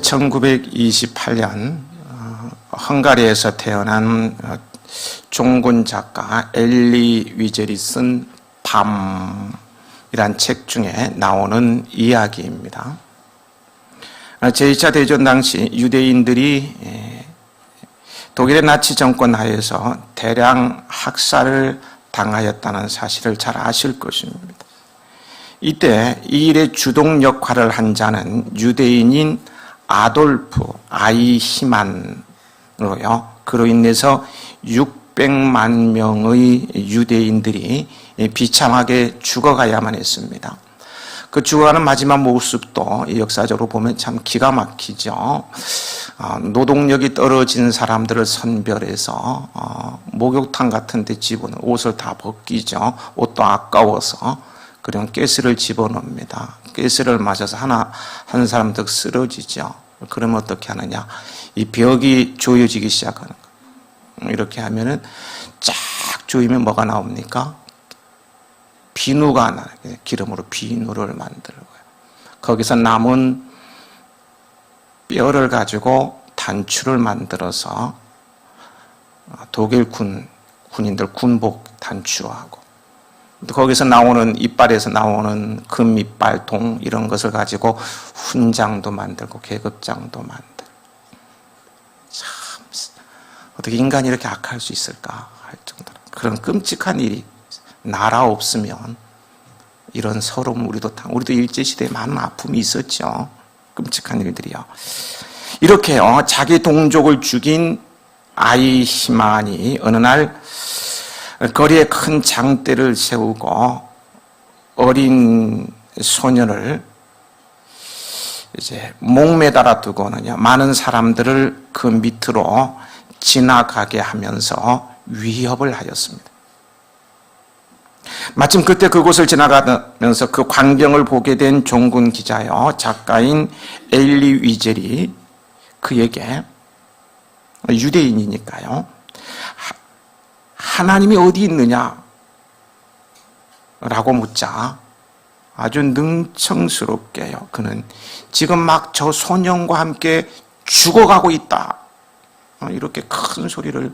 1928년 헝가리에서 태어난 종군 작가 엘리 위젤이 쓴 밤이란 책 중에 나오는 이야기입니다. 제2차 대전 당시 유대인들이 독일의 나치 정권 하에서 대량 학살을 당하였다는 사실을 잘 아실 것입니다. 이때 이 일의 주동 역할을 한 자는 유대인인 아돌프 아이히만으로요. 그로 인해서 600만 명의 유대인들이 비참하게 죽어가야만 했습니다. 그 죽어가는 마지막 모습도 역사적으로 보면 참 기가 막히죠. 노동력이 떨어진 사람들을 선별해서 목욕탕 같은 데 집어넣어 옷을 다 벗기죠. 옷도 아까워서. 그런 가스를 집어넣습니다. 가스를 맞아서 한 사람 더 쓰러지죠. 그러면 어떻게 하느냐? 이 벽이 조여지기 시작하는 거예요. 이렇게 하면은 쫙 조이면 뭐가 나옵니까? 비누가 나요. 기름으로 비누를 만들고요. 거기서 남은 뼈를 가지고 단추를 만들어서 독일 군인들 군복 단추하고 거기서 나오는 이빨에서 나오는 금 이빨통 이런 것을 가지고 훈장도 만들고 계급장도 만들고 참 어떻게 인간이 이렇게 악할 수 있을까 할 정도로 그런 끔찍한 일이 나라 없으면 이런 서러움 우리도 일제시대에 많은 아픔이 있었죠. 끔찍한 일들이요. 이렇게요 자기 동족을 죽인 아이히만이 어느 날 거리에 큰 장대를 세우고 어린 소년을 이제 목매달아 두고는요 많은 사람들을 그 밑으로 지나가게 하면서 위협을 하였습니다. 마침 그때 그곳을 지나가면서 그 광경을 보게 된 종군 기자요 작가인 엘리 위젤이 그에게 유대인이니까요 하나님이 어디 있느냐? 라고 묻자 아주 능청스럽게요. 그는 지금 막 저 소년과 함께 죽어가고 있다. 이렇게 큰 소리를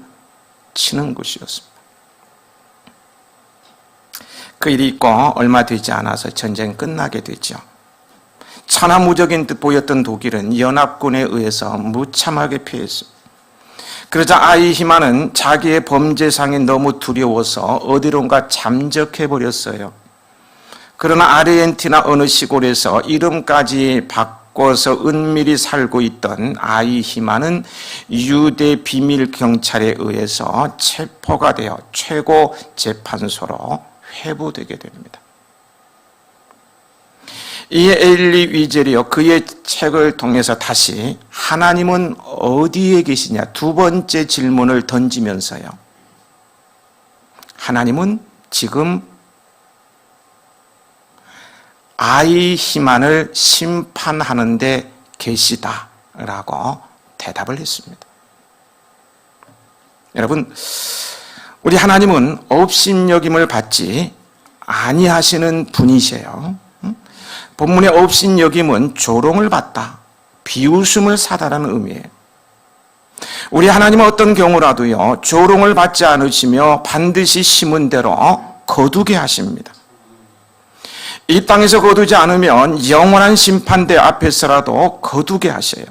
치는 것이었습니다. 그 일이 있고 얼마 되지 않아서 전쟁이 끝나게 되죠. 천하무적인 듯 보였던 독일은 연합군에 의해서 무참하게 패했습니다. 그러자 아이히만은 자기의 범죄상이 너무 두려워서 어디론가 잠적해버렸어요. 그러나 아르헨티나 어느 시골에서 이름까지 바꿔서 은밀히 살고 있던 아이히만은 유대 비밀 경찰에 의해서 체포가 되어 최고 재판소로 회부되게 됩니다. 이 엘리 위젤이요 그의 책을 통해서 다시 하나님은 어디에 계시냐 두 번째 질문을 던지면서요 하나님은 지금 아이히만을 심판하는 데 계시다라고 대답을 했습니다. 여러분 우리 하나님은 업신여김을 받지 아니하시는 분이세요. 본문의 업신여김은 조롱을 받다, 비웃음을 사다라는 의미예요. 우리 하나님은 어떤 경우라도요 조롱을 받지 않으시며 반드시 심은 대로 거두게 하십니다. 이 땅에서 거두지 않으면 영원한 심판대 앞에서라도 거두게 하셔요.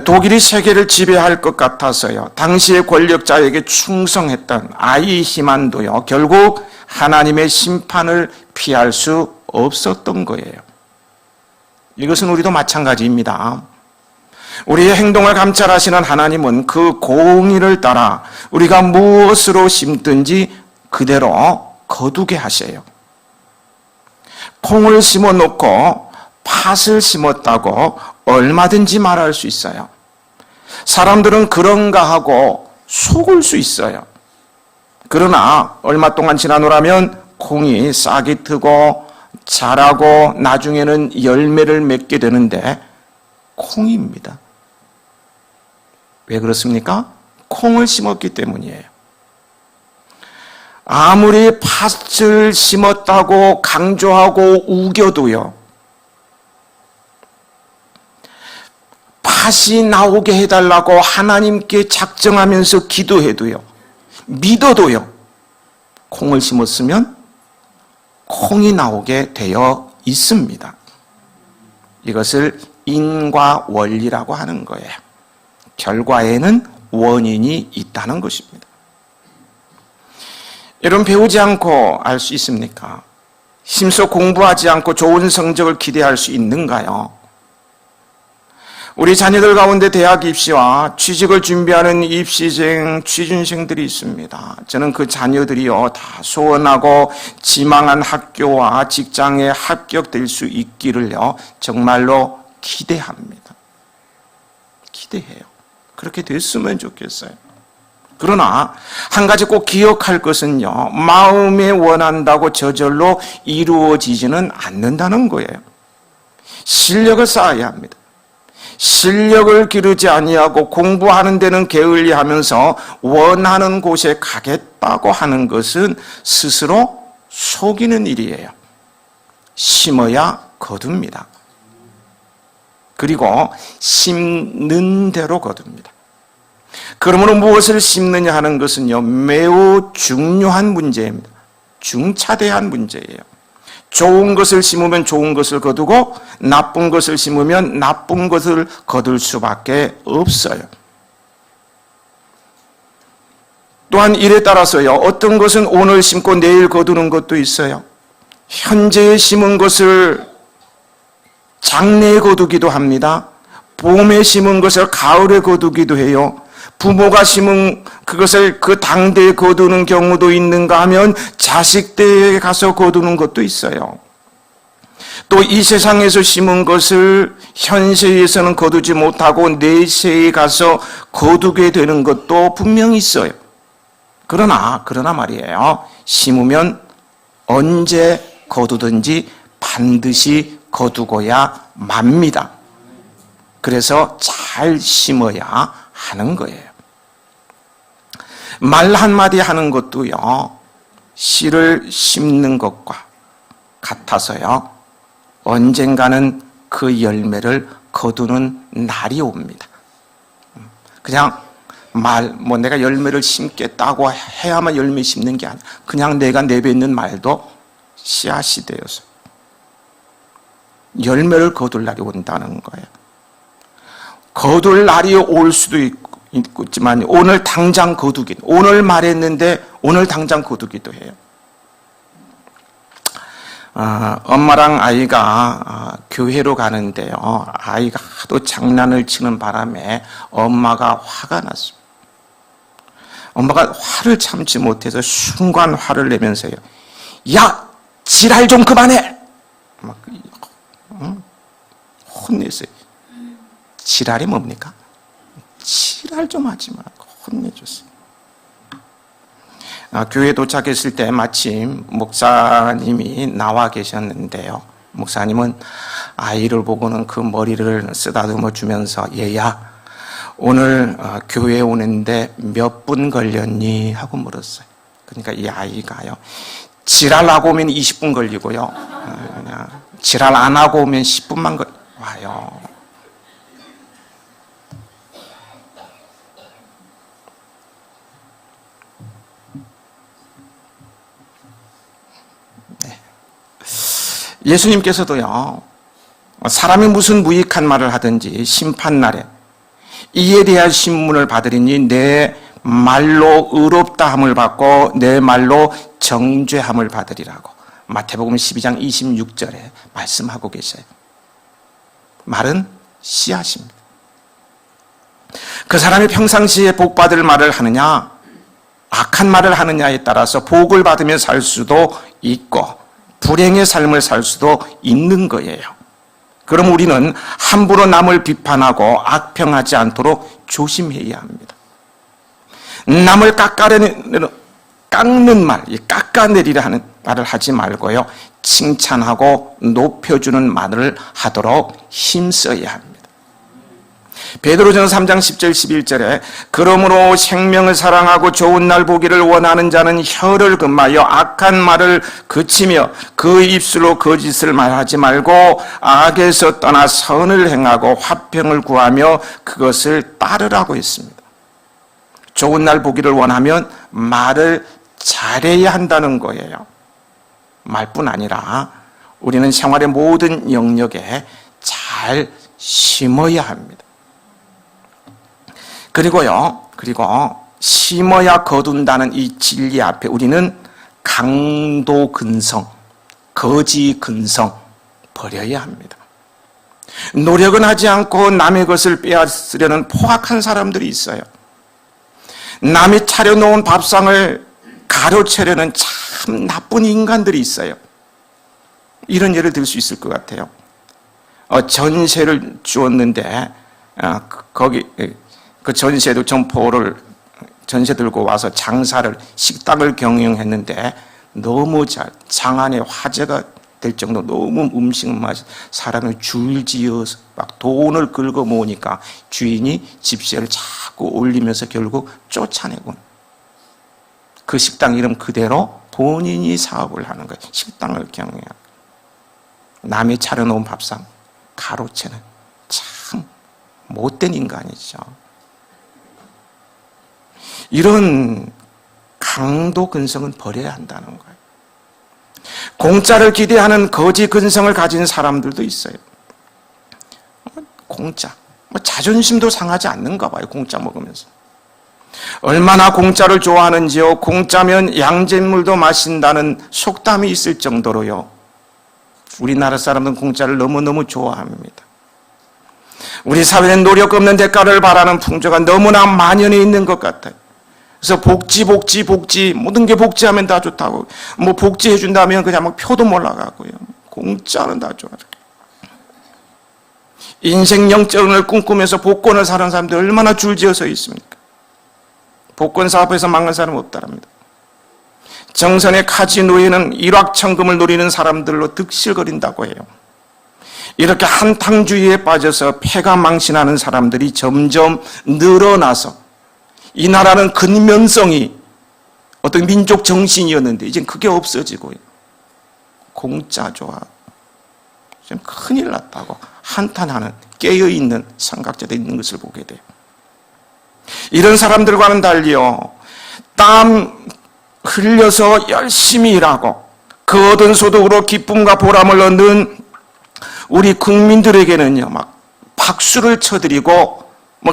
독일이 세계를 지배할 것 같아서요 당시의 권력자에게 충성했던 아이히만도요 결국 하나님의 심판을 피할 수 없었던 거예요. 이것은 우리도 마찬가지입니다. 우리의 행동을 감찰하시는 하나님은 그 공의를 따라 우리가 무엇으로 심든지 그대로 거두게 하셔요. 콩을 심어놓고 팥을 심었다고 얼마든지 말할 수 있어요. 사람들은 그런가 하고 속을 수 있어요. 그러나 얼마 동안 지나노라면 콩이 싹이 트고 자라고 나중에는 열매를 맺게 되는데 콩입니다. 왜 그렇습니까? 콩을 심었기 때문이에요. 아무리 팥을 심었다고 강조하고 우겨도요 다시 나오게 해달라고 하나님께 작정하면서 기도해도요, 믿어도요, 콩을 심었으면 콩이 나오게 되어 있습니다. 이것을 인과 원리라고 하는 거예요. 결과에는 원인이 있다는 것입니다. 여러분, 배우지 않고 알 수 있습니까? 힘써 공부하지 않고 좋은 성적을 기대할 수 있는가요? 우리 자녀들 가운데 대학 입시와 취직을 준비하는 입시생, 취준생들이 있습니다. 저는 그 자녀들이요, 다 소원하고 지망한 학교와 직장에 합격될 수 있기를요, 정말로 기대합니다. 기대해요. 그렇게 됐으면 좋겠어요. 그러나 한 가지 꼭 기억할 것은요, 마음에 원한다고 저절로 이루어지지는 않는다는 거예요. 실력을 쌓아야 합니다. 실력을 기르지 아니하고 공부하는 데는 게을리하면서 원하는 곳에 가겠다고 하는 것은 스스로 속이는 일이에요. 심어야 거둡니다. 그리고 심는 대로 거둡니다. 그러므로 무엇을 심느냐 하는 것은요, 매우 중요한 문제입니다. 중차대한 문제예요. 좋은 것을 심으면 좋은 것을 거두고 나쁜 것을 심으면 나쁜 것을 거둘 수밖에 없어요. 또한 일에 따라서요, 어떤 것은 오늘 심고 내일 거두는 것도 있어요. 현재에 심은 것을 장래에 거두기도 합니다. 봄에 심은 것을 가을에 거두기도 해요. 부모가 심은 그것을 그 당대에 거두는 경우도 있는가 하면 자식 때에 가서 거두는 것도 있어요. 또 이 세상에서 심은 것을 현세에서는 거두지 못하고 내세에 가서 거두게 되는 것도 분명히 있어요. 그러나 말이에요, 심으면 언제 거두든지 반드시 거두고야 맙니다. 그래서 잘 심어야 하는 거예요. 말 한마디 하는 것도요, 씨를 심는 것과 같아서요, 언젠가는 그 열매를 거두는 날이 옵니다. 그냥 내가 열매를 심겠다고 해야만 열매 심는 게 아니라 그냥 내가 내뱉는 말도 씨앗이 되어서 열매를 거둘 날이 온다는 거예요. 거둘 날이 올 수도 있지만 오늘 당장 거두긴, 오늘 말했는데 오늘 당장 거두기도 해요. 엄마랑 아이가 교회로 가는데요, 아이가 하도 장난을 치는 바람에 엄마가 화가 났어요. 엄마가 화를 참지 못해서 순간 화를 내면서요, 야, 지랄 좀 그만해! 막 혼냈어요. 지랄이 뭡니까? 지랄 좀 하지 말고 혼내줬어요. 교회에 도착했을 때 마침 목사님이 나와 계셨는데요, 목사님은 아이를 보고는 그 머리를 쓰다듬어 주면서, 얘야, 오늘 교회에 오는데 몇 분 걸렸니? 하고 물었어요. 그러니까 이 아이가요, 지랄하고 오면 20분 걸리고요, 지랄 안 하고 오면 10분만 와요. 예수님께서도요, 사람이 무슨 무익한 말을 하든지 심판날에 이에 대한 신문을 받으리니 내 말로 의롭다함을 받고 내 말로 정죄함을 받으리라고 마태복음 12장 26절에 말씀하고 계셔요. 말은 씨앗입니다. 그 사람이 평상시에 복 받을 말을 하느냐 악한 말을 하느냐에 따라서 복을 받으며 살 수도 있고 불행의 삶을 살 수도 있는 거예요. 그럼 우리는 함부로 남을 비판하고 악평하지 않도록 조심해야 합니다. 남을 깎는 말, 깎아내리려 하는 말을 하지 말고요, 칭찬하고 높여주는 말을 하도록 힘써야 합니다. 베드로전서 3장 10절 11절에 그러므로 생명을 사랑하고 좋은 날 보기를 원하는 자는 혀를 금하여 악한 말을 그치며 그 입술로 거짓을 말하지 말고 악에서 떠나 선을 행하고 화평을 구하며 그것을 따르라고 했습니다. 좋은 날 보기를 원하면 말을 잘해야 한다는 거예요. 말뿐 아니라 우리는 생활의 모든 영역에 잘 심어야 합니다. 그리고 심어야 거둔다는 이 진리 앞에 우리는 강도 근성, 거지 근성 버려야 합니다. 노력은 하지 않고 남의 것을 빼앗으려는 포악한 사람들이 있어요. 남이 차려놓은 밥상을 가로채려는 참 나쁜 인간들이 있어요. 이런 예를 들 수 있을 것 같아요. 전세를 주었는데 거기 그 전세도 점포를 전세 들고 와서 장사를 식당을 경영했는데 너무 장안에 화제가 될 정도로 너무 음식 맛이 사람을 줄지어서 막 돈을 긁어 모으니까 주인이 집세를 자꾸 올리면서 결국 쫓아내고 그 식당 이름 그대로 본인이 사업을 하는 거예요. 식당을 경영하고 남이 차려놓은 밥상 가로채는 참 못된 인간이죠. 이런 강도 근성은 버려야 한다는 거예요. 공짜를 기대하는 거지 근성을 가진 사람들도 있어요. 공짜, 자존심도 상하지 않는가 봐요. 공짜 먹으면서. 얼마나 공짜를 좋아하는지요. 공짜면 양잿물도 마신다는 속담이 있을 정도로요. 우리나라 사람들은 공짜를 너무너무 좋아합니다. 우리 사회는 노력 없는 대가를 바라는 풍조가 너무나 만연해 있는 것 같아요. 그래서 복지 모든 게 복지하면 다 좋다고 복지해 준다면 그냥 막 표도 몰라가고요. 공짜는 다 좋아. 인생 영적을 꿈꾸면서 복권을 사는 사람들 얼마나 줄지어서 있습니까? 복권 사업에서 망한 사람 없다랍니다. 정선의 카지노에는 일확천금을 노리는 사람들로 득실거린다고 해요. 이렇게 한탕주의에 빠져서 패가 망신하는 사람들이 점점 늘어나서 이 나라는 근면성이 어떤 민족 정신이었는데 이제 그게 없어지고요. 공짜 좋아. 지금 큰일 났다고 한탄하는 깨어있는 삼각자들이 있는 것을 보게 돼요. 이런 사람들과는 달리요. 땀 흘려서 열심히 일하고 그 얻은 소득으로 기쁨과 보람을 얻는 우리 국민들에게는요. 막 박수를 쳐드리고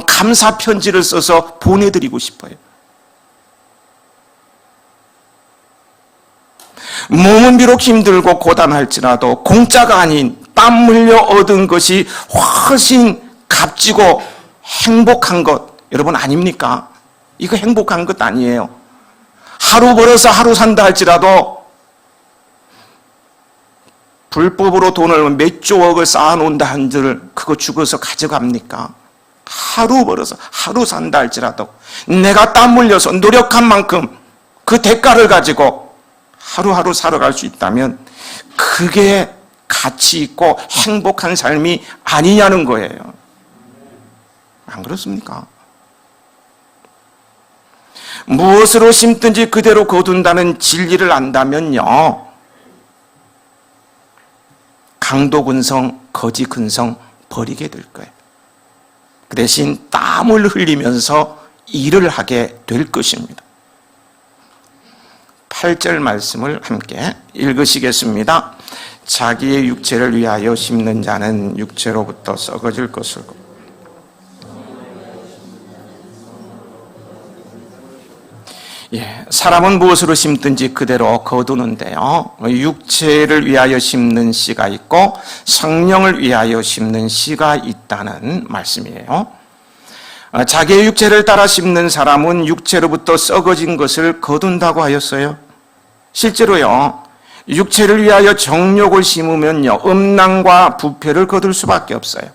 감사 편지를 써서 보내드리고 싶어요. 몸은 비록 힘들고 고단할지라도 공짜가 아닌 땀 흘려 얻은 것이 훨씬 값지고 행복한 것 여러분 아닙니까? 이거 행복한 것 아니에요. 하루 벌어서 하루 산다 할지라도 불법으로 돈을 몇 조억을 쌓아놓는다 한들 그거 죽어서 가져갑니까? 하루 벌어서 하루 산다 할지라도 내가 땀 흘려서 노력한 만큼 그 대가를 가지고 하루하루 살아갈 수 있다면 그게 가치 있고 행복한 삶이 아니냐는 거예요. 안 그렇습니까? 무엇으로 심든지 그대로 거둔다는 진리를 안다면요. 강도 근성, 거지 근성 버리게 될 거예요. 그 대신 땀을 흘리면서 일을 하게 될 것입니다. 8절 말씀을 함께 읽으시겠습니다. 자기의 육체를 위하여 심는 자는 육체로부터 썩어질 것이고 사람은 무엇으로 심든지 그대로 거두는데요. 육체를 위하여 심는 씨가 있고 성령을 위하여 심는 씨가 있다는 말씀이에요. 자기의 육체를 따라 심는 사람은 육체로부터 썩어진 것을 거둔다고 하였어요. 실제로요. 육체를 위하여 정욕을 심으면요. 음란과 부패를 거둘 수밖에 없어요.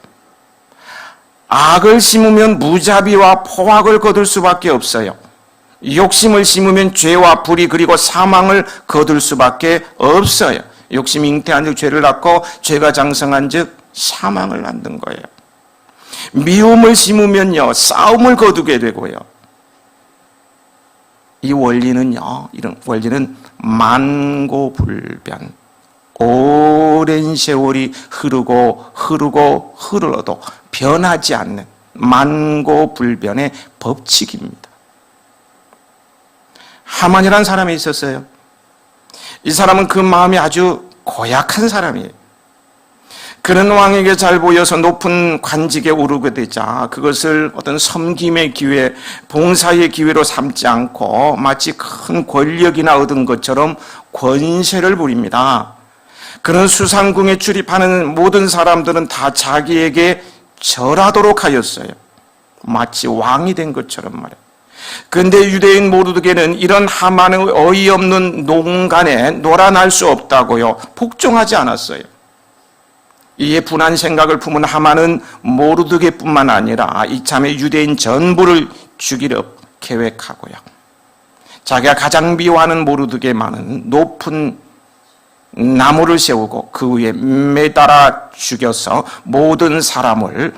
악을 심으면 무자비와 포악을 거둘 수밖에 없어요. 욕심을 심으면 죄와 불의 그리고 사망을 거둘 수밖에 없어요. 욕심이 잉태한 즉 죄를 낳고 죄가 장성한 즉 사망을 낳는 거예요. 미움을 심으면요, 싸움을 거두게 되고요. 이 원리는요, 이런 원리는 만고불변, 오랜 세월이 흐르도 변하지 않는 만고불변의 법칙입니다. 하만이라는 사람이 있었어요. 이 사람은 그 마음이 아주 고약한 사람이에요. 그는 왕에게 잘 보여서 높은 관직에 오르게 되자 그것을 어떤 섬김의 기회, 봉사의 기회로 삼지 않고 마치 큰 권력이나 얻은 것처럼 권세를 부립니다. 그런 수상궁에 출입하는 모든 사람들은 다 자기에게 절하도록 하였어요. 마치 왕이 된 것처럼 말이에요. 그런데 유대인 모르드게는 이런 하만의 어이없는 농간에 놀아날 수 없다고요, 복종하지 않았어요. 이에 분한 생각을 품은 하만은 모르드게뿐만 아니라 이참에 유대인 전부를 죽이려 계획하고요, 자기가 가장 미워하는 모르드게만은 높은 나무를 세우고 그 위에 매달아 죽여서 모든 사람들로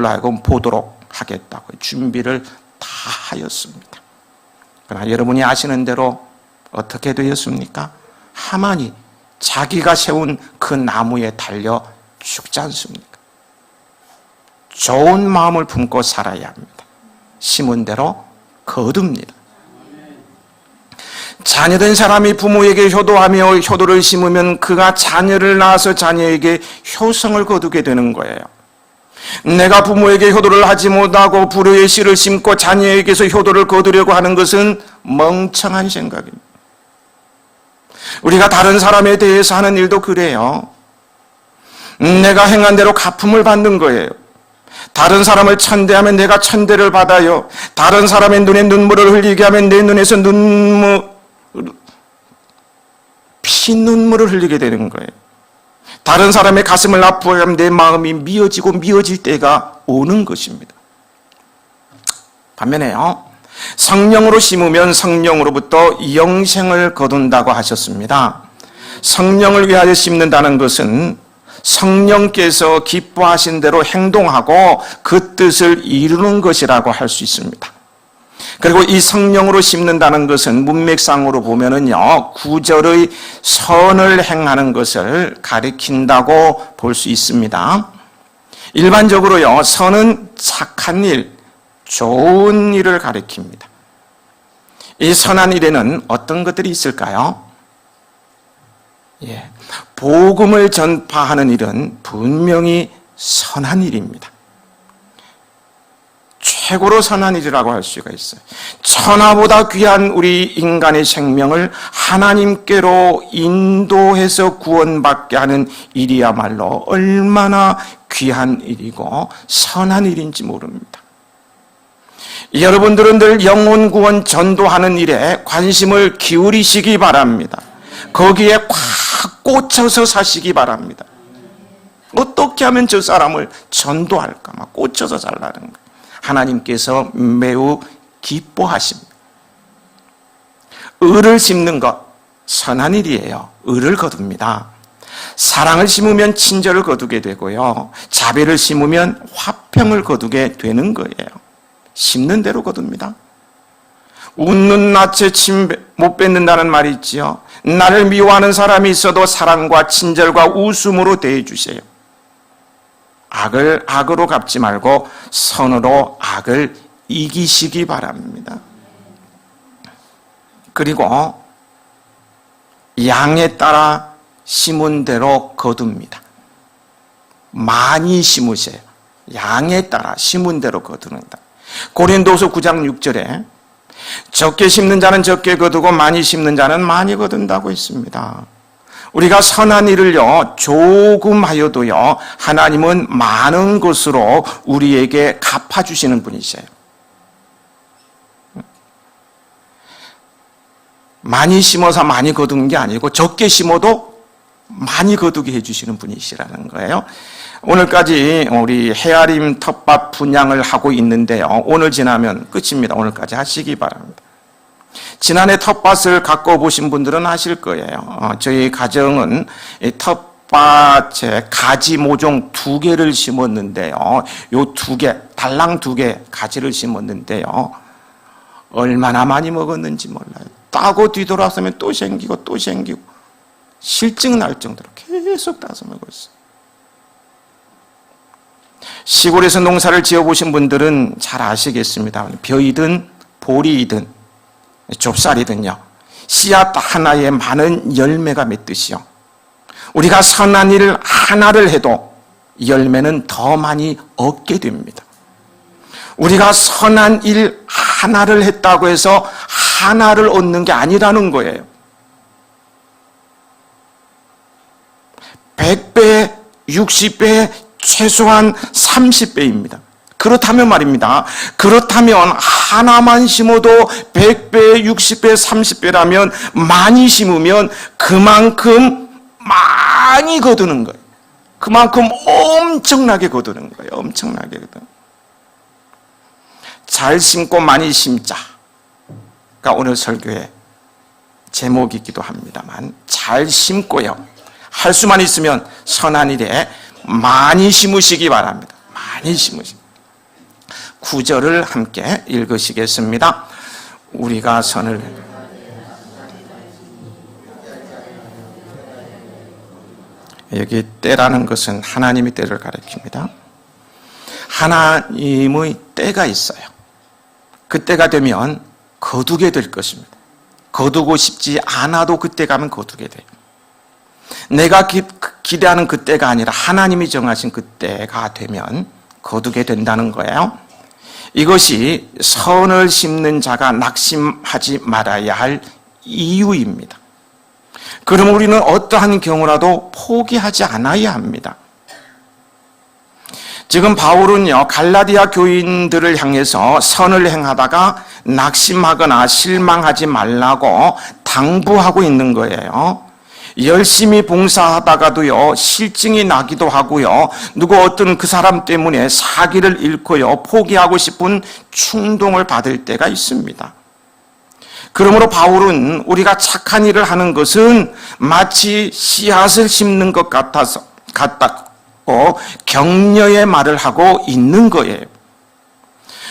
하여금 보도록 하겠다고 준비를 다 하였습니다. 그러나 여러분이 아시는 대로 어떻게 되었습니까? 하만이 자기가 세운 그 나무에 달려 죽지 않습니까? 좋은 마음을 품고 살아야 합니다. 심은 대로 거둡니다. 자녀된 사람이 부모에게 효도하며 효도를 심으면 그가 자녀를 낳아서 자녀에게 효성을 거두게 되는 거예요. 내가 부모에게 효도를 하지 못하고 불효의 씨를 심고 자녀에게서 효도를 거두려고 하는 것은 멍청한 생각입니다. 우리가 다른 사람에 대해서 하는 일도 그래요. 내가 행한 대로 갚음을 받는 거예요. 다른 사람을 천대하면 내가 천대를 받아요. 다른 사람의 눈에 눈물을 흘리게 하면 내 눈에서 피눈물을 흘리게 되는 거예요. 다른 사람의 가슴을 아프게 하면 내 마음이 미어질 때가 오는 것입니다. 반면에요, 성령으로 심으면 성령으로부터 영생을 거둔다고 하셨습니다. 성령을 위하여 심는다는 것은 성령께서 기뻐하신 대로 행동하고 그 뜻을 이루는 것이라고 할 수 있습니다. 그리고 이 성령으로 심는다는 것은 문맥상으로 보면은요, 구절의 선을 행하는 것을 가리킨다고 볼 수 있습니다. 일반적으로요, 선은 착한 일, 좋은 일을 가리킵니다. 이 선한 일에는 어떤 것들이 있을까요? 복음을 전파하는 일은 분명히 선한 일입니다. 최고로 선한 일이라고 할 수가 있어요. 천하보다 귀한 우리 인간의 생명을 하나님께로 인도해서 구원받게 하는 일이야말로 얼마나 귀한 일이고 선한 일인지 모릅니다. 여러분들은 늘 영혼 구원 전도하는 일에 관심을 기울이시기 바랍니다. 거기에 꽉 꽂혀서 사시기 바랍니다. 어떻게 하면 저 사람을 전도할까 막 꽂혀서 살라는 거예요. 하나님께서 매우 기뻐하십니다. 의를 심는 것, 선한 일이에요. 의를 거둡니다. 사랑을 심으면 친절을 거두게 되고요, 자비를 심으면 화평을 거두게 되는 거예요. 심는 대로 거둡니다. 웃는 낯에 침 못 뱉는다는 말이 있지요. 나를 미워하는 사람이 있어도 사랑과 친절과 웃음으로 대해주세요. 악을 악으로 갚지 말고 선으로 악을 이기시기 바랍니다. 그리고 양에 따라 심은 대로 거둡니다. 많이 심으세요. 양에 따라 심은 대로 거두는다. 고린도서 9장 6절에 적게 심는 자는 적게 거두고 많이 심는 자는 많이 거둔다고 했습니다. 우리가 선한 일을요, 조금 하여도요, 하나님은 많은 것으로 우리에게 갚아주시는 분이세요. 많이 심어서 많이 거두는 게 아니고 적게 심어도 많이 거두게 해주시는 분이시라는 거예요. 오늘까지 우리 헤아림 텃밭 분양을 하고 있는데요, 오늘 지나면 끝입니다. 오늘까지 하시기 바랍니다. 지난해 텃밭을 갖고 보신 분들은 아실 거예요. 저희 가정은 텃밭에 가지 모종 2개를 심었는데요. 요 2개, 달랑 2개 가지를 심었는데요. 얼마나 많이 먹었는지 몰라요. 따고 뒤돌아서면 또 생기고 또 생기고 실증 날 정도로 계속 따서 먹었어요. 시골에서 농사를 지어보신 분들은 잘 아시겠습니다. 벼이든 보리이든 좁쌀이든요, 씨앗 하나에 많은 열매가 맺듯이요, 우리가 선한 일 하나를 해도 열매는 더 많이 얻게 됩니다. 우리가 선한 일 하나를 했다고 해서 하나를 얻는 게 아니라는 거예요. 100배, 60배, 최소한 30배입니다. 그렇다면 말입니다. 그렇다면 하나만 심어도 100배, 60배, 30배라면 많이 심으면 그만큼 많이 거두는 거예요. 그만큼 엄청나게 거두는 거예요. 엄청나게 거두는. 잘 심고 많이 심자가 오늘 설교의 제목이기도 합니다만, 잘 심고요, 할 수만 있으면 선한 일에 많이 심으시기 바랍니다. 많이 심으시기. 9절을 함께 읽으시겠습니다. 우리가 선을, 여기 때라는 것은 하나님의 때를 가리킵니다. 하나님의 때가 있어요. 그 때가 되면 거두게 될 것입니다. 거두고 싶지 않아도 그때 가면 거두게 돼요. 내가 기대하는 그때가 아니라 하나님이 정하신 그때가 되면 거두게 된다는 거예요. 이것이 선을 심는 자가 낙심하지 말아야 할 이유입니다. 그럼 우리는 어떠한 경우라도 포기하지 않아야 합니다. 지금 바울은요, 갈라디아 교인들을 향해서 선을 행하다가 낙심하거나 실망하지 말라고 당부하고 있는 거예요. 열심히 봉사하다가도요, 실증이 나기도 하고요, 누구 어떤 그 사람 때문에 사기를 잃고요, 포기하고 싶은 충동을 받을 때가 있습니다. 그러므로 바울은 우리가 착한 일을 하는 것은 마치 씨앗을 심는 것 같다고 격려의 말을 하고 있는 거예요.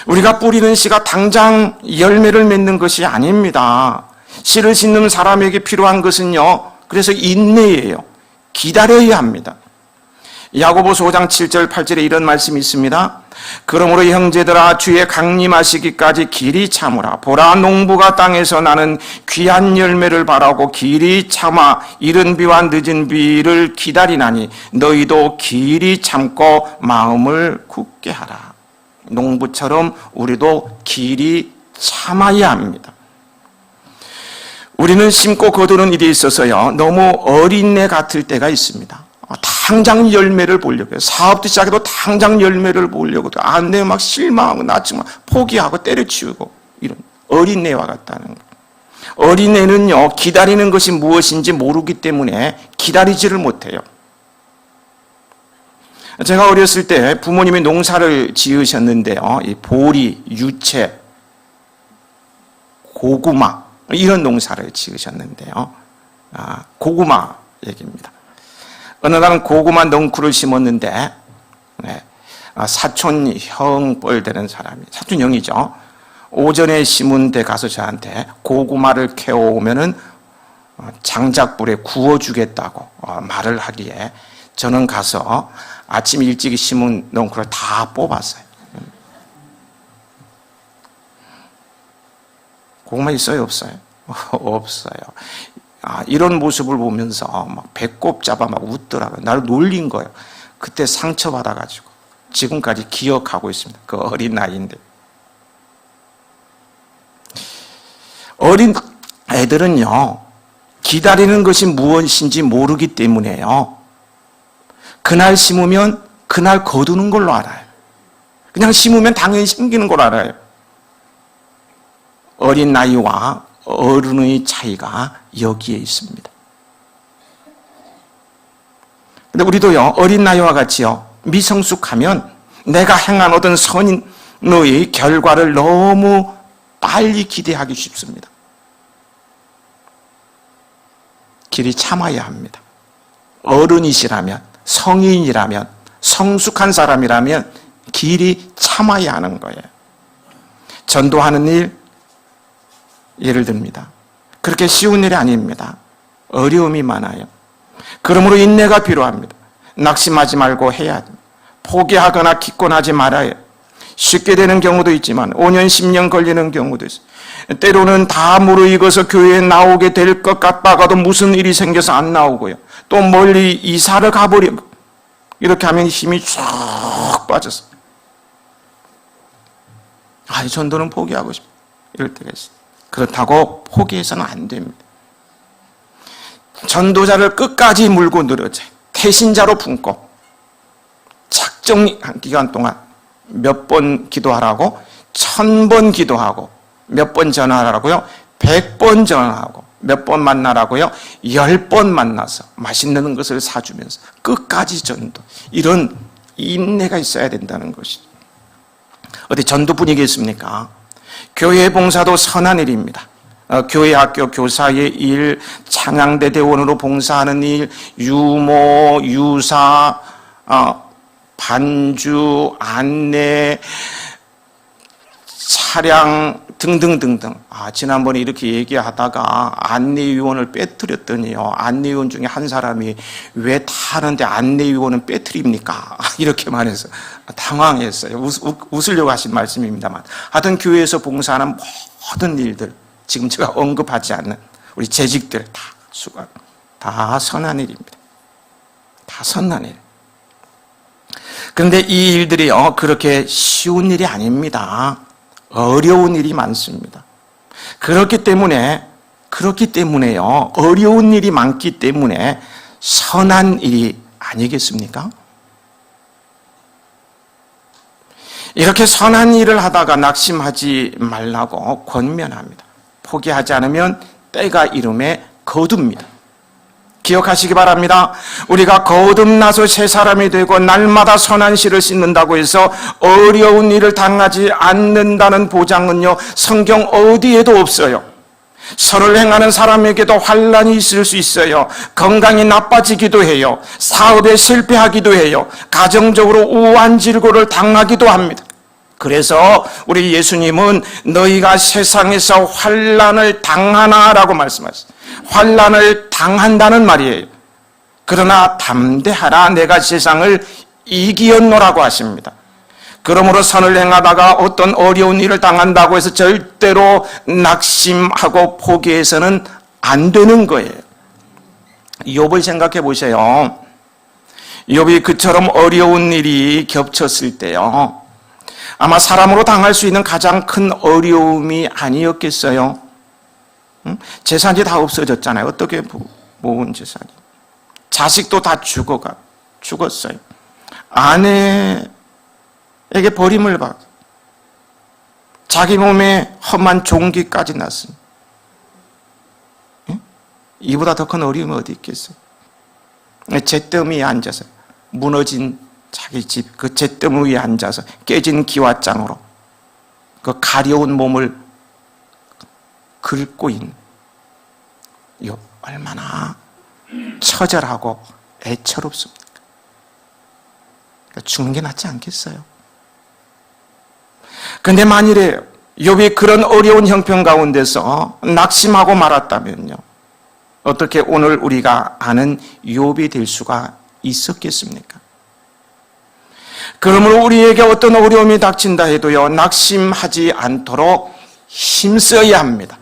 우리가 뿌리는 씨가 당장 열매를 맺는 것이 아닙니다. 씨를 심는 사람에게 필요한 것은요, 그래서 인내예요. 기다려야 합니다. 야고보서 5장 7절 8절에 이런 말씀이 있습니다. 그러므로 형제들아, 주의 강림하시기까지 길이 참으라. 보라, 농부가 땅에서 나는 귀한 열매를 바라고 길이 참아 이른 비와 늦은 비를 기다리나니 너희도 길이 참고 마음을 굳게 하라. 농부처럼 우리도 길이 참아야 합니다. 우리는 심고 거두는 일에 있어서요, 너무 어린애 같을 때가 있습니다. 당장 열매를 보려고 해요. 사업도 시작해도 당장 열매를 보려고 해요. 안 되면 막 실망하고 나중에 포기하고 때려치우고, 이런 어린애와 같다는 거예요. 어린애는요, 기다리는 것이 무엇인지 모르기 때문에 기다리지를 못해요. 제가 어렸을 때 부모님이 농사를 지으셨는데요, 이 보리, 유채, 고구마 이런 농사를 지으셨는데요, 고구마 얘기입니다. 어느 날은 고구마 넝쿨을 심었는데, 사촌 형 뻘 되는 사람이, 사촌 형이죠, 오전에 심은 데 가서 저한테 고구마를 캐오면은 장작불에 구워주겠다고 말을 하기에 저는 가서 아침 일찍 심은 넝쿨을 다 뽑았어요. 고구마 있어요, 없어요? 없어요. 이런 모습을 보면서 막 배꼽 잡아 막 웃더라고요. 나를 놀린 거예요. 그때 상처받아가지고 지금까지 기억하고 있습니다. 그 어린 나이인데. 어린 애들은요, 기다리는 것이 무엇인지 모르기 때문에요, 그날 심으면 그날 거두는 걸로 알아요. 그냥 심으면 당연히 심기는 걸 알아요. 어린 나이와 어른의 차이가 여기에 있습니다. 근데 우리도요, 어린 나이와 같이요, 미성숙하면 내가 행한 어떤 선의 결과를 너무 빨리 기대하기 쉽습니다. 길이 참아야 합니다. 어른이시라면, 성인이라면, 성숙한 사람이라면 길이 참아야 하는 거예요. 전도하는 일, 예를 듭니다. 그렇게 쉬운 일이 아닙니다. 어려움이 많아요. 그러므로 인내가 필요합니다. 낙심하지 말고 해야 합니다. 포기하거나 기권하지 말아요. 쉽게 되는 경우도 있지만 5년, 10년 걸리는 경우도 있어요. 때로는 다 무르익어서 교회에 나오게 될 것 같다가도 무슨 일이 생겨서 안 나오고요. 또 멀리 이사를 가버리고 이렇게 하면 힘이 쭉 빠져서 전도는 포기하고 싶어. 이럴 때가 있어요. 그렇다고 포기해서는 안 됩니다. 전도자를 끝까지 물고 늘어져 태신자로 품고 작정 기간 동안 몇 번 기도하라고? 1000번 기도하고 몇 번 전화하라고요? 100번 전화하고 몇 번 만나라고요? 10번 만나서 맛있는 것을 사주면서 끝까지 전도. 이런 인내가 있어야 된다는 것이죠. 어디 전도 분위기 있습니까? 교회 봉사도 선한 일입니다. 교회 학교 교사의 일, 창양대 대원으로 봉사하는 일, 유모, 유사, 반주, 안내, 차량 등등등등. 지난번에 이렇게 얘기하다가 안내위원을 빼뜨렸더니요. 안내위원 중에 한 사람이 왜 타는데 안내위원은 빼뜨립니까? 이렇게 말해서 당황했어요. 웃으려고 하신 말씀입니다만. 하여튼 교회에서 봉사하는 모든 일들, 지금 제가 언급하지 않는 우리 재직들 다 선한 일입니다. 다 선한 일. 그런데 이 일들이요, 그렇게 쉬운 일이 아닙니다. 어려운 일이 많습니다. 그렇기 때문에요, 어려운 일이 많기 때문에 선한 일이 아니겠습니까? 이렇게 선한 일을 하다가 낙심하지 말라고 권면합니다. 포기하지 않으면 때가 이름에 거둡니다. 기억하시기 바랍니다. 우리가 거듭나서 새 사람이 되고 날마다 선한 씨를 씻는다고 해서 어려운 일을 당하지 않는다는 보장은요, 성경 어디에도 없어요. 선을 행하는 사람에게도 환난이 있을 수 있어요. 건강이 나빠지기도 해요. 사업에 실패하기도 해요. 가정적으로 우한 질고를 당하기도 합니다. 그래서 우리 예수님은 너희가 세상에서 환난을 당하나라고 말씀하셨어요. 환난을 당한다는 말이에요. 그러나 담대하라, 내가 세상을 이기었노라고 하십니다. 그러므로 선을 행하다가 어떤 어려운 일을 당한다고 해서 절대로 낙심하고 포기해서는 안 되는 거예요. 욥을 생각해 보세요. 욥이 그처럼 어려운 일이 겹쳤을 때요, 아마 사람으로 당할 수 있는 가장 큰 어려움이 아니었겠어요? 재산이 다 없어졌잖아요. 어떻게 모은 재산이. 자식도 다 죽었어요. 아내에게 버림을 받고 자기 몸에 험한 종기까지 났습니다. 이보다 더 큰 어려움이 어디 있겠어요? 잿더미에 앉아서 무너진 자기 집, 그 잿더미 위에 앉아서 깨진 기와장으로 그 가려운 몸을 긁고 있는, 이거 얼마나 처절하고 애처롭습니까? 죽는 게 낫지 않겠어요? 그런데 만일에 욥이 그런 어려운 형편 가운데서 낙심하고 말았다면요, 어떻게 오늘 우리가 아는 욥이 될 수가 있었겠습니까? 그러므로 우리에게 어떤 어려움이 닥친다 해도요, 낙심하지 않도록 힘써야 합니다.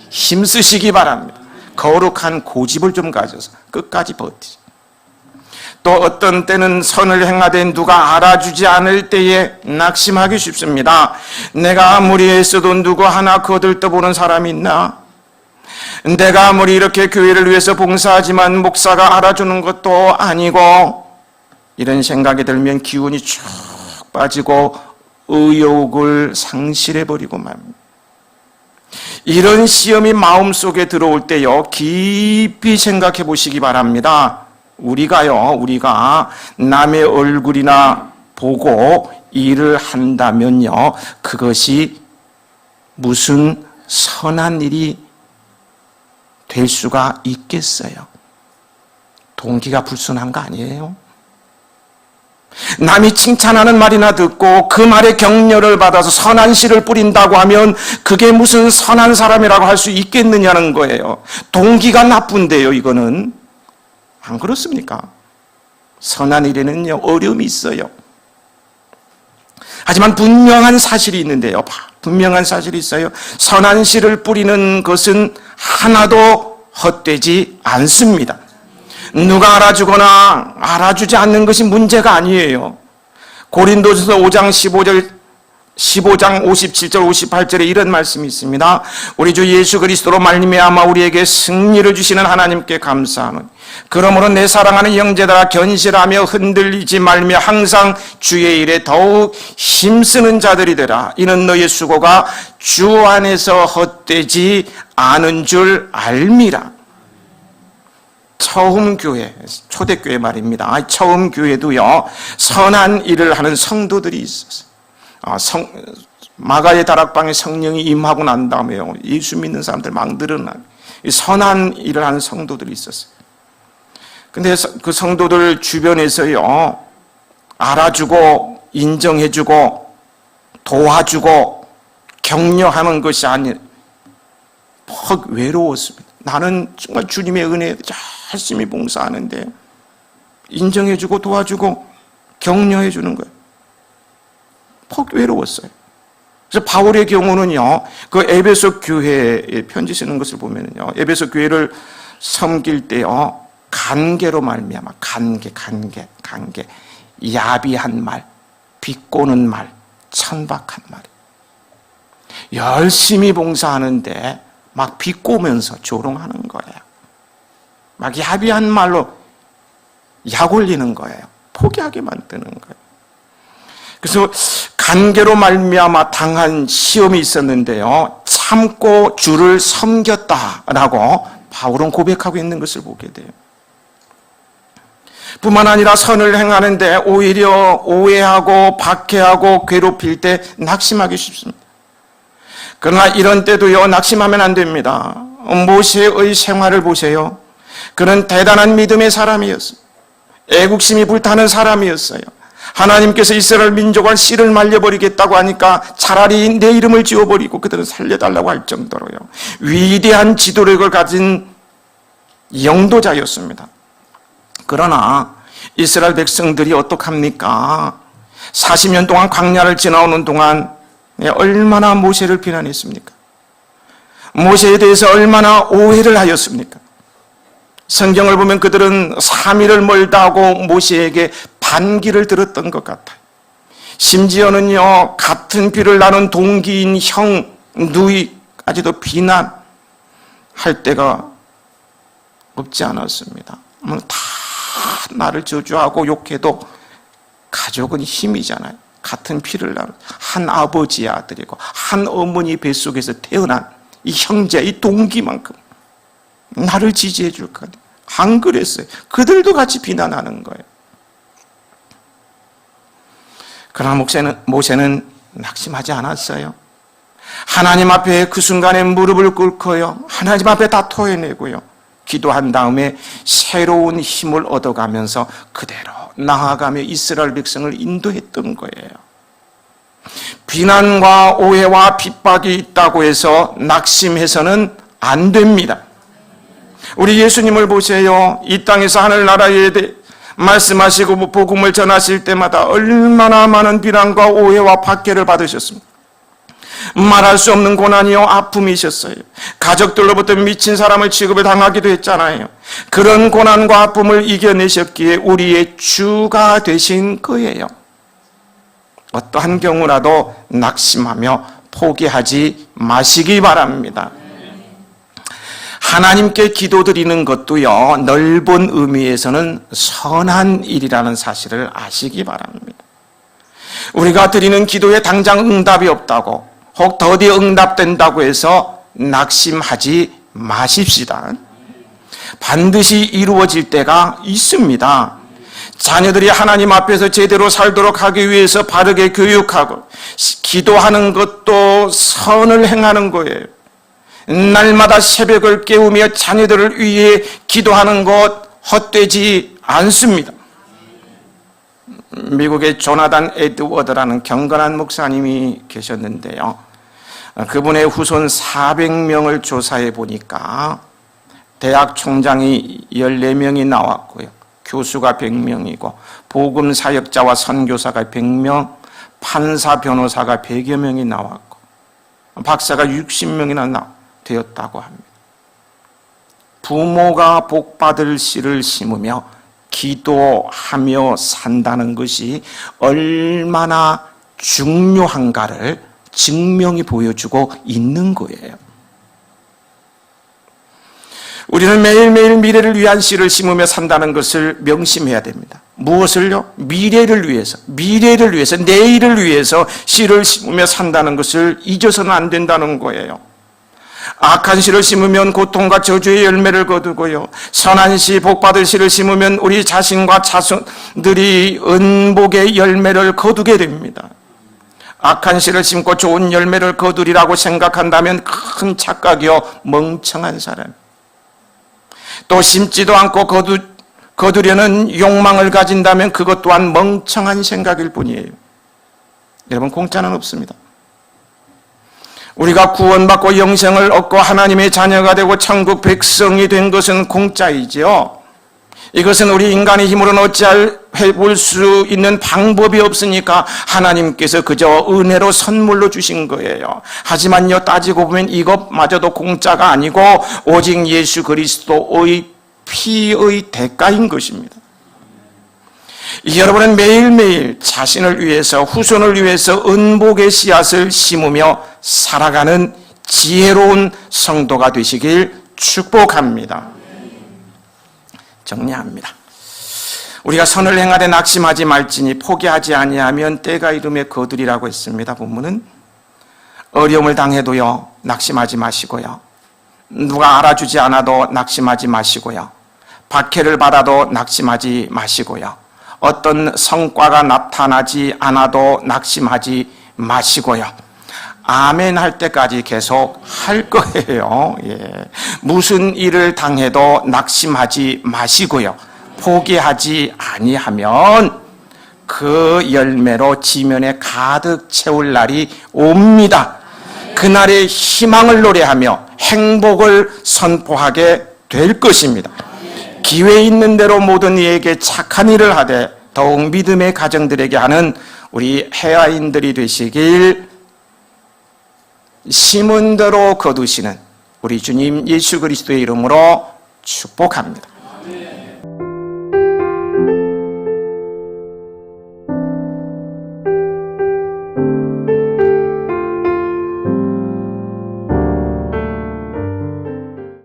힘쓰시기 바랍니다. 거룩한 고집을 좀 가져서 끝까지 버티죠. 또 어떤 때는 선을 행하되 누가 알아주지 않을 때에 낙심하기 쉽습니다. 내가 아무리 애써도 누구 하나 거들떠보는 사람이 있나? 내가 아무리 이렇게 교회를 위해서 봉사하지만 목사가 알아주는 것도 아니고, 이런 생각이 들면 기운이 쭉 빠지고 의욕을 상실해버리고 맙니다. 이런 시험이 마음속에 들어올 때요, 깊이 생각해 보시기 바랍니다. 우리가 남의 얼굴이나 보고 일을 한다면요, 그것이 무슨 선한 일이 될 수가 있겠어요? 동기가 불순한 거 아니에요? 남이 칭찬하는 말이나 듣고 그 말에 격려를 받아서 선한 씨를 뿌린다고 하면 그게 무슨 선한 사람이라고 할 수 있겠느냐는 거예요. 동기가 나쁜데요, 이거는. 안 그렇습니까? 선한 일에는요, 어려움이 있어요. 하지만 분명한 사실이 있는데요. 분명한 사실이 있어요. 선한 씨를 뿌리는 것은 하나도 헛되지 않습니다. 누가 알아주거나 알아주지 않는 것이 문제가 아니에요. 고린도전서 5장 15장 57절 58절에 이런 말씀이 있습니다. 우리 주 예수 그리스도로 말미암아 우리에게 승리를 주시는 하나님께 감사하노니 그러므로 내 사랑하는 형제들아 견실하며 흔들리지 말며 항상 주의 일에 더욱 힘쓰는 자들이 되라. 이는 너의 수고가 주 안에서 헛되지 않은 줄 알미라. 처음 교회, 초대교회 말입니다. 처음 교회도요, 선한 일을 하는 성도들이 있었어요. 마가의 다락방에 성령이 임하고 난 다음에요, 예수 믿는 사람들 막 늘어나고 선한 일을 하는 성도들이 있었어요. 근데 그 성도들 주변에서요, 알아주고 인정해주고 도와주고 격려하는 것이 아니, 퍽 외로웠습니다. 나는 정말 주님의 은혜에 열심히 봉사하는데 인정해주고 도와주고 격려해주는 거예요. 퍽 외로웠어요. 그래서 바울의 경우는요, 그 에베소 교회에 편지 쓰는 것을 보면요, 에베소 교회를 섬길 때요, 간계로 말미암아, 간계, 야비한 말, 비꼬는 말, 천박한 말, 열심히 봉사하는데 막 비꼬면서 조롱하는 거예요. 막 야비한 말로 약 올리는 거예요. 포기하게 만드는 거예요. 그래서 간계로 말미암아 당한 시험이 있었는데요, 참고 주를 섬겼다라고 바울은 고백하고 있는 것을 보게 돼요. 뿐만 아니라 선을 행하는데 오히려 오해하고 박해하고 괴롭힐 때 낙심하기 쉽습니다. 그러나 이런 때도요, 낙심하면 안 됩니다. 모세의 생활을 보세요. 그는 대단한 믿음의 사람이었어요. 애국심이 불타는 사람이었어요. 하나님께서 이스라엘 민족을 씨를 말려버리겠다고 하니까 차라리 내 이름을 지워버리고 그들은 살려달라고 할 정도로요, 위대한 지도력을 가진 영도자였습니다. 그러나 이스라엘 백성들이 어떡합니까? 40년 동안 광야를 지나오는 동안 얼마나 모세를 비난했습니까? 모세에 대해서 얼마나 오해를 하였습니까? 성경을 보면 그들은 3일을 멀다 하고 모세에게 반기를 들었던 것 같아요. 심지어는요, 같은 피를 나눈 동기인 형, 누이까지도 비난할 때가 없지 않았습니다. 다 나를 저주하고 욕해도 가족은 힘이잖아요. 같은 피를 나눈 한 아버지의 아들이고 한 어머니 뱃속에서 태어난 이 형제, 이 동기만큼 나를 지지해 줄 거냐. 안 그랬어요. 그들도 같이 비난하는 거예요. 그러나 모세는 낙심하지 않았어요. 하나님 앞에 그 순간에 무릎을 꿇고요, 하나님 앞에 다 토해내고요, 기도한 다음에 새로운 힘을 얻어가면서 그대로 나아가며 이스라엘 백성을 인도했던 거예요. 비난과 오해와 핍박이 있다고 해서 낙심해서는 안 됩니다. 우리 예수님을 보세요. 이 땅에서 하늘나라에 대해 말씀하시고 복음을 전하실 때마다 얼마나 많은 비난과 오해와 박해를 받으셨습니까? 말할 수 없는 고난이요, 아픔이셨어요. 가족들로부터 미친 사람을 취급을 당하기도 했잖아요. 그런 고난과 아픔을 이겨내셨기에 우리의 주가 되신 거예요. 어떠한 경우라도 낙심하며 포기하지 마시기 바랍니다. 하나님께 기도드리는 것도요, 넓은 의미에서는 선한 일이라는 사실을 아시기 바랍니다. 우리가 드리는 기도에 당장 응답이 없다고, 혹 더디 응답된다고 해서 낙심하지 마십시다. 반드시 이루어질 때가 있습니다. 자녀들이 하나님 앞에서 제대로 살도록 하기 위해서 바르게 교육하고 기도하는 것도 선을 행하는 거예요. 날마다 새벽을 깨우며 자녀들을 위해 기도하는 것 헛되지 않습니다. 미국의 조나단 에드워드라는 경건한 목사님이 계셨는데요. 그분의 후손 400명을 조사해 보니까 대학 총장이 14명이 나왔고요. 교수가 100명이고 복음 사역자와 선교사가 100명, 판사, 변호사가 100여 명이 나왔고 박사가 60명이나 되었다고 합니다. 부모가 복받을 씨를 심으며 기도하며 산다는 것이 얼마나 중요한가를 증명이 보여주고 있는 거예요. 우리는 매일매일 미래를 위한 씨를 심으며 산다는 것을 명심해야 됩니다. 무엇을요? 미래를 위해서, 내일을 위해서 씨를 심으며 산다는 것을 잊어서는 안 된다는 거예요. 악한 씨를 심으면 고통과 저주의 열매를 거두고요. 선한 씨, 복받을 씨를 심으면 우리 자신과 자손들이 은복의 열매를 거두게 됩니다. 악한 씨를 심고 좋은 열매를 거두리라고 생각한다면 큰 착각이요, 멍청한 사람. 또 심지도 않고 거두려는 욕망을 가진다면 그것 또한 멍청한 생각일 뿐이에요. 여러분, 공짜는 없습니다. 우리가 구원받고 영생을 얻고 하나님의 자녀가 되고 천국 백성이 된 것은 공짜이죠. 이것은 우리 인간의 힘으로는 어찌해볼 수 있는 방법이 없으니까 하나님께서 그저 은혜로 선물로 주신 거예요. 하지만요, 따지고 보면 이것마저도 공짜가 아니고 오직 예수 그리스도의 피의 대가인 것입니다. 여러분은 매일매일 자신을 위해서, 후손을 위해서 은복의 씨앗을 심으며 살아가는 지혜로운 성도가 되시길 축복합니다. 정리합니다. 우리가 선을 행하되 낙심하지 말지니 포기하지 아니하면 때가 이름에 거두리라고 했습니다. 본문은 어려움을 당해도요, 낙심하지 마시고요. 누가 알아주지 않아도 낙심하지 마시고요. 박해를 받아도 낙심하지 마시고요. 어떤 성과가 나타나지 않아도 낙심하지 마시고요. 아멘 할 때까지 계속 할 거예요. 무슨 일을 당해도 낙심하지 마시고요. 포기하지 아니하면 그 열매로 지면에 가득 채울 날이 옵니다. 그날의 희망을 노래하며 행복을 선포하게 될 것입니다. 기회 있는 대로 모든 이에게 착한 일을 하되 더욱 믿음의 가정들에게 하는 우리 해아인들이 되시길 심은 대로 거두시는 우리 주님 예수 그리스도의 이름으로 축복합니다.